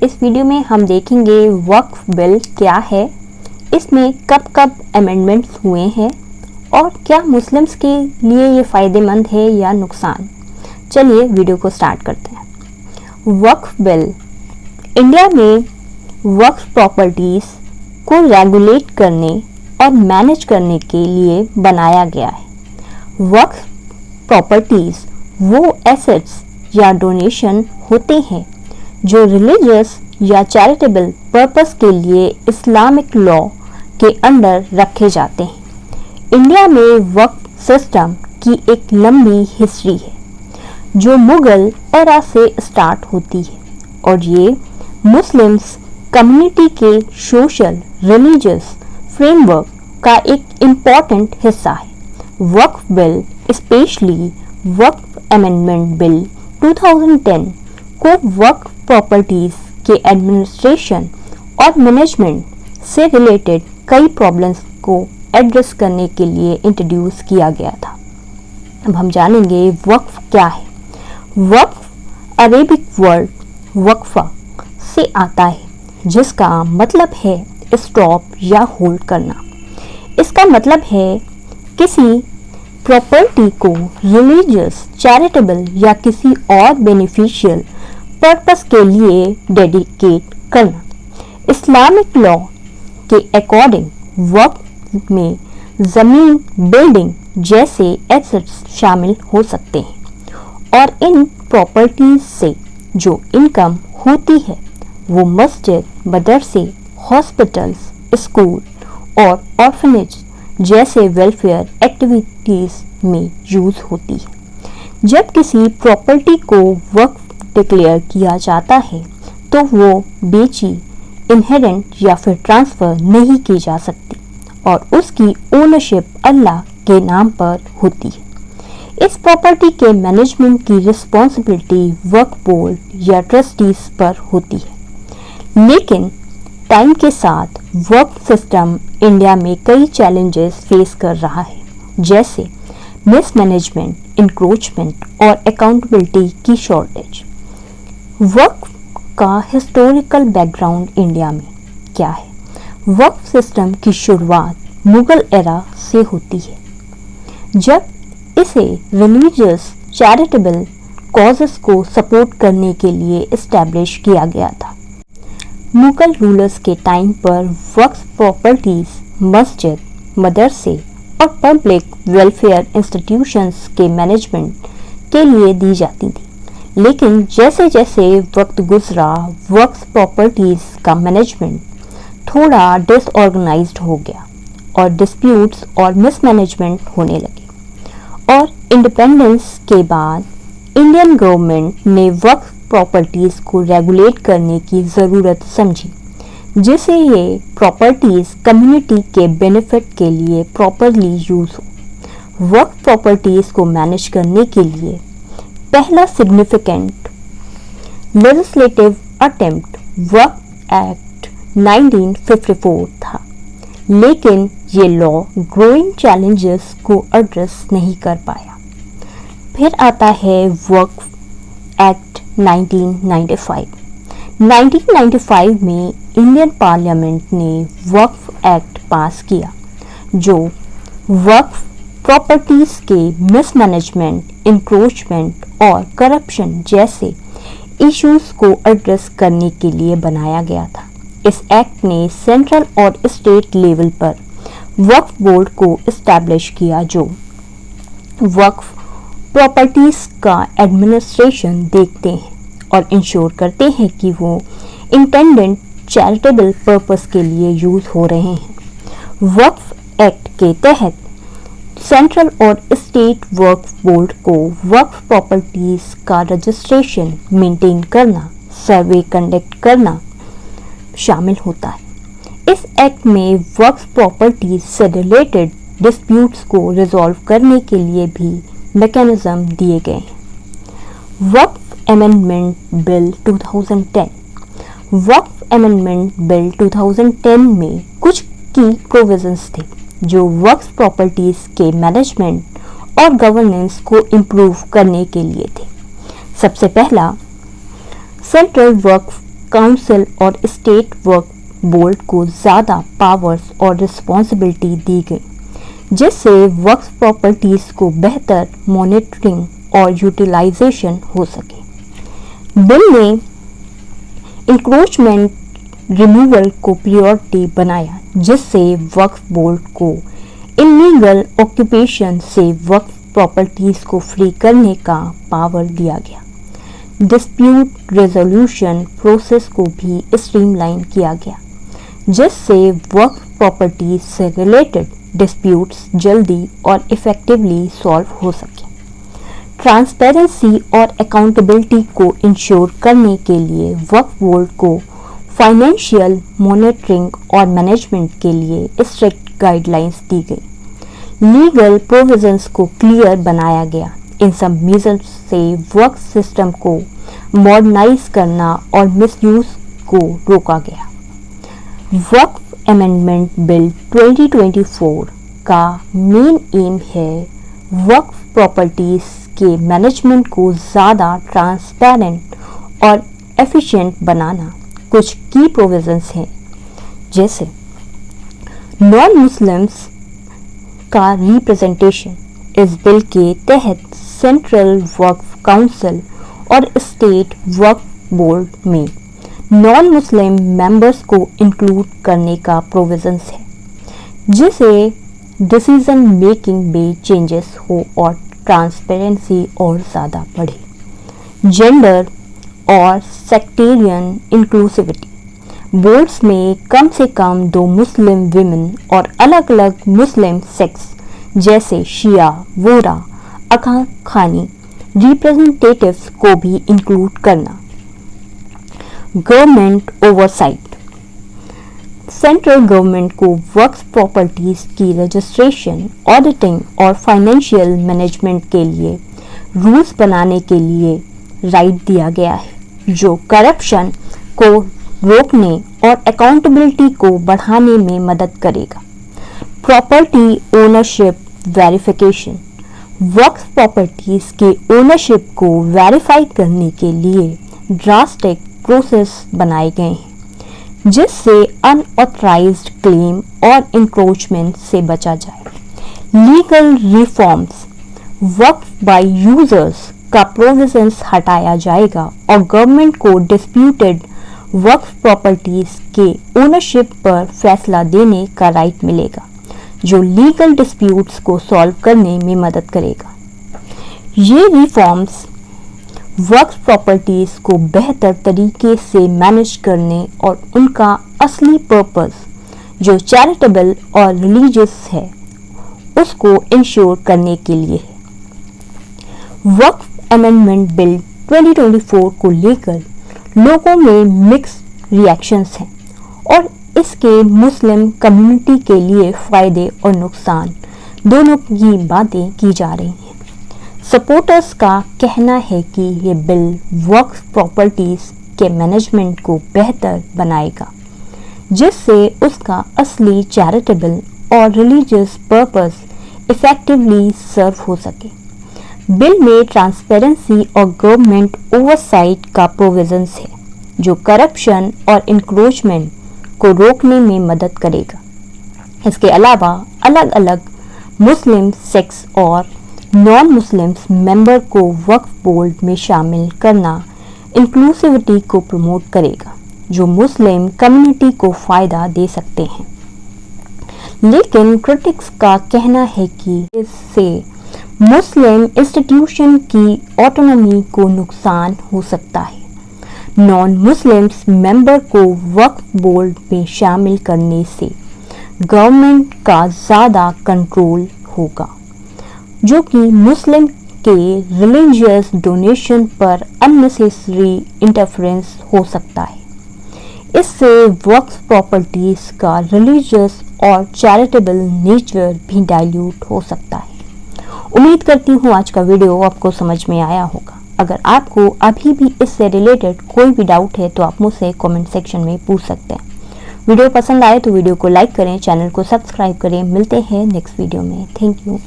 इस वीडियो में हम देखेंगे वक्फ बिल क्या है, इसमें कब कब अमेंडमेंट्स हुए हैं और क्या मुस्लिम्स के लिए ये फ़ायदेमंद है या नुकसान। चलिए वीडियो को स्टार्ट करते हैं। वक्फ बिल इंडिया में वक्फ प्रॉपर्टीज़ को रेगुलेट करने और मैनेज करने के लिए बनाया गया है। वक्फ प्रॉपर्टीज़ वो एसेट्स या डोनेशन होते हैं जो रिलीजियस या चैरिटेबल पर्पस के लिए इस्लामिक लॉ के अंडर रखे जाते हैं। इंडिया में वक्फ सिस्टम की एक लंबी हिस्ट्री है जो मुगल एरा से स्टार्ट होती है और ये मुस्लिम्स कम्युनिटी के सोशल रिलीजियस फ्रेमवर्क का एक इम्पॉर्टेंट हिस्सा है। वक्फ बिल स्पेशली वक्फ अमेंडमेंट बिल 2010 को वक्फ प्रॉपर्टीज़ के एडमिनिस्ट्रेशन और मैनेजमेंट से रिलेटेड कई प्रॉब्लम्स को एड्रेस करने के लिए इंट्रोड्यूस किया गया था। अब हम जानेंगे वक्फ क्या है। वक्फ अरेबिक वर्ड वक्फा से आता है जिसका मतलब है स्टॉप या होल्ड करना। इसका मतलब है किसी प्रॉपर्टी को रिलीजियस, चैरिटेबल या किसी और बेनिफिशियल पर्पस के लिए डेडिकेट करना। इस्लामिक लॉ के अकॉर्डिंग वक्फ में ज़मीन, बिल्डिंग जैसे एसेट्स शामिल हो सकते हैं और इन प्रॉपर्टीज से जो इनकम होती है वो मस्जिद, मदरसे, हॉस्पिटल्स, स्कूल और ऑर्फनेज जैसे वेलफेयर एक्टिविटीज़ में यूज़ होती है। जब किसी प्रॉपर्टी को वक्फ डिक्लेयर किया जाता है तो वो बेची, इनहेरेंट या फिर ट्रांसफ़र नहीं की जा सकती और उसकी ओनरशिप अल्लाह के नाम पर होती है। इस प्रॉपर्टी के मैनेजमेंट की रिस्पॉन्सिबिलिटी वक्फ बोर्ड या ट्रस्टीज पर होती है। लेकिन टाइम के साथ वक्फ सिस्टम इंडिया में कई चैलेंजेस फेस कर रहा है, जैसे मिसमैनेजमेंट, इंक्रोचमेंट और अकाउंटेबिलिटी की शॉर्टेज। वक्फ का हिस्टोरिकल बैकग्राउंड इंडिया में क्या है? वक्फ सिस्टम की शुरुआत मुगल एरा से होती है जब इसे रिलीजियस चैरिटेबल कॉजेस को सपोर्ट करने के लिए इस्टेब्लिश किया गया था। मुगल रूलर्स के टाइम पर वक्फ प्रॉपर्टीज मस्जिद, मदरसे और पब्लिक वेलफेयर इंस्टीट्यूशंस के मैनेजमेंट के लिए दी जाती थी। लेकिन जैसे जैसे वक्त गुजरा वक्फ प्रॉपर्टीज का मैनेजमेंट थोड़ा डिसऑर्गेनाइज्ड हो गया और डिस्प्यूट्स और मिसमैनेजमेंट होने लगे और इंडिपेंडेंस के बाद इंडियन गवर्नमेंट ने वक्फ प्रॉपर्टीज़ को रेगुलेट करने की ज़रूरत समझी, जिससे ये प्रॉपर्टीज़ कम्युनिटी के बेनिफिट के लिए प्रॉपरली यूज़ हो। वक्फ प्रॉपर्टीज़ को मैनेज करने के लिए पहला सिग्निफिकेंट लेजिस्लेटिव अटेम्प्ट वक्फ एक्ट 1954 था, लेकिन ये लॉ ग्रोइंग चैलेंजेस को एड्रेस नहीं कर पाया। फिर आता है वक्फ एक्ट 1995। 1995 में इंडियन पार्लियामेंट ने वक्फ एक्ट पास किया जो वक्फ प्रॉपर्टीज़ के मिसमैनेजमेंट, इंक्रोचमेंट और करप्शन जैसे इश्यूज़ को एड्रेस करने के लिए बनाया गया था। इस एक्ट ने सेंट्रल और स्टेट लेवल पर वक्फ बोर्ड को इस्टेब्लिश किया जो वक्फ प्रॉपर्टीज़ का एडमिनिस्ट्रेशन देखते हैं और इंश्योर करते हैं कि वो इंटेंडेड चैरिटेबल पर्पस के लिए यूज़ हो रहे हैं। वक्फ एक्ट के तहत सेंट्रल और स्टेट वक्फ बोर्ड को वक्फ प्रॉपर्टीज़ का रजिस्ट्रेशन मेंटेन करना, सर्वे कंडक्ट करना शामिल होता है। इस एक्ट में वक्फ प्रॉपर्टीज़ से रिलेटेड डिस्प्यूट्स को रिजॉल्व करने के लिए भी मैकेनिज्म दिए गए हैं। वक्फ अमेंडमेंट बिल 2010। वक्फ अमेंडमेंट बिल 2010 में कुछ की प्रोविजंस थे जो वक्फ प्रॉपर्टीज़ के मैनेजमेंट और गवर्नेंस को इम्प्रूव करने के लिए थे। सबसे पहला सेंट्रल वक्फ काउंसिल और स्टेट वक्फ बोर्ड को ज़्यादा पावर्स और रिस्पॉन्सिबिलिटी दी गई, जिससे वक्फ प्रॉपर्टीज़ को बेहतर मॉनिटरिंग और यूटिलाइजेशन हो सके। बिल ने इंक्रोचमेंट रिमूवल को प्रायोरिटी बनाया, जिससे वक्फ बोर्ड को इलीगल ऑक्यूपेशन से वक्फ प्रॉपर्टीज़ को फ्री करने का पावर दिया गया। डिस्प्यूट रेजोल्यूशन प्रोसेस को भी स्ट्रीमलाइन किया गया, जिससे वक्फ प्रॉपर्टीज से रिलेटेड डिस्प्यूट्स जल्दी और इफ़ेक्टिवली सॉल्व हो सके। ट्रांसपेरेंसी और अकाउंटेबिलिटी को इंश्योर करने के लिए वक्फ बोर्ड को फाइनेंशियल मॉनिटरिंग और मैनेजमेंट के लिए स्ट्रिक्ट गाइडलाइंस दी गई। लीगल प्रोविजंस को क्लियर बनाया गया। इन सब मेजर्स से वक्फ सिस्टम को मॉडर्नाइज करना और मिसयूज को रोका गया। वक्फ अमेंडमेंट बिल 2024 का मेन एम है वक्फ प्रॉपर्टीज के मैनेजमेंट को ज़्यादा ट्रांसपेरेंट और एफिशिएंट बनाना। कुछ की प्रोविजंस हैं, जैसे नॉन मुस्लिम्स का रिप्रेजेंटेशन। इस बिल के तहत सेंट्रल वक्फ काउंसिल और स्टेट वक्फ बोर्ड में नॉन मुस्लिम मेंबर्स को इंक्लूड करने का प्रोविजंस है, जिससे डिसीजन मेकिंग में चेंजेस हो और ट्रांसपेरेंसी और ज़्यादा बढ़े। जेंडर और सेक्टेरियन इंक्लूसिविटी। बोर्ड्स में कम से कम 2 मुस्लिम विमेन और अलग अलग मुस्लिम सेक्स जैसे शिया, वोरा, अखाखानी रिप्रेजेंटेटिव्स को भी इंक्लूड करना। Government oversight. सेंट्रल गवर्नमेंट को वक्फ प्रॉपर्टीज की रजिस्ट्रेशन, ऑडिटिंग और फाइनेंशियल मैनेजमेंट के लिए रूल्स बनाने के लिए राइट दिया गया है, जो करप्शन को रोकने और अकाउंटेबिलिटी को बढ़ाने में मदद करेगा। Property ownership verification. Waqf properties के ओनरशिप को वेरीफाई करने के लिए ड्रास्टिक प्रोसेस बनाए गए हैं, जिससे अनऑथराइज्ड क्लेम और इंक्रोचमेंट से बचा जाए। Legal reforms. Waqf by users का प्रोविजंस हटाया जाएगा और गवर्नमेंट को डिस्प्यूटेड वक्फ प्रॉपर्टीज के ओनरशिप पर फैसला देने का राइट मिलेगा, जो लीगल डिस्प्यूट्स को सॉल्व करने में मदद करेगा। ये रिफॉर्म्स वक्फ प्रॉपर्टीज को बेहतर तरीके से मैनेज करने और उनका असली पर्पस, जो चैरिटेबल और रिलीजियस है, उसको इंश्योर करने के लिए है। वक्फ अमेंडमेंट बिल 2024 को लेकर लोगों में मिक्स रिएक्शंस हैं और इसके मुस्लिम कम्युनिटी के लिए फ़ायदे और नुकसान दोनों की बातें की जा रही हैं। सपोर्टर्स का कहना है कि ये बिल वक्फ प्रॉपर्टीज़ के मैनेजमेंट को बेहतर बनाएगा, जिससे उसका असली चैरिटेबल और रिलीजियस पर्पस इफ़ेक्टिवली सर्व हो सके। बिल में ट्रांसपेरेंसी और गवर्नमेंट ओवरसाइट का प्रोविजंस है, जो करप्शन और इंक्रोचमेंट को रोकने में मदद करेगा। इसके अलावा अलग अलग मुस्लिम सेक्स और नॉन मुस्लिम्स मेंबर को वक्फ बोर्ड में शामिल करना इंक्लूसिविटी को प्रमोट करेगा, जो मुस्लिम कम्युनिटी को फ़ायदा दे सकते हैं। लेकिन क्रिटिक्स का कहना है कि इससे मुस्लिम इंस्टीट्यूशन की ऑटोनॉमी को नुकसान हो सकता है। नॉन मुस्लिम्स मेंबर को वक्फ बोर्ड में शामिल करने से गवर्नमेंट का ज़्यादा कंट्रोल होगा, जो कि मुस्लिम के रिलीजियस डोनेशन पर अननेसेसरी इंटरफेरेंस हो सकता है। इससे वक्फ प्रॉपर्टीज़ का रिलीजियस और चैरिटेबल नेचर भी डाइल्यूट हो सकता है। उम्मीद करती हूँ आज का वीडियो आपको समझ में आया होगा। अगर आपको अभी भी इससे रिलेटेड कोई भी डाउट है तो आप मुझसे कमेंट सेक्शन में पूछ सकते हैं। वीडियो पसंद आए तो वीडियो को लाइक करें, चैनल को सब्सक्राइब करें। मिलते हैं नेक्स्ट वीडियो में। Thank you.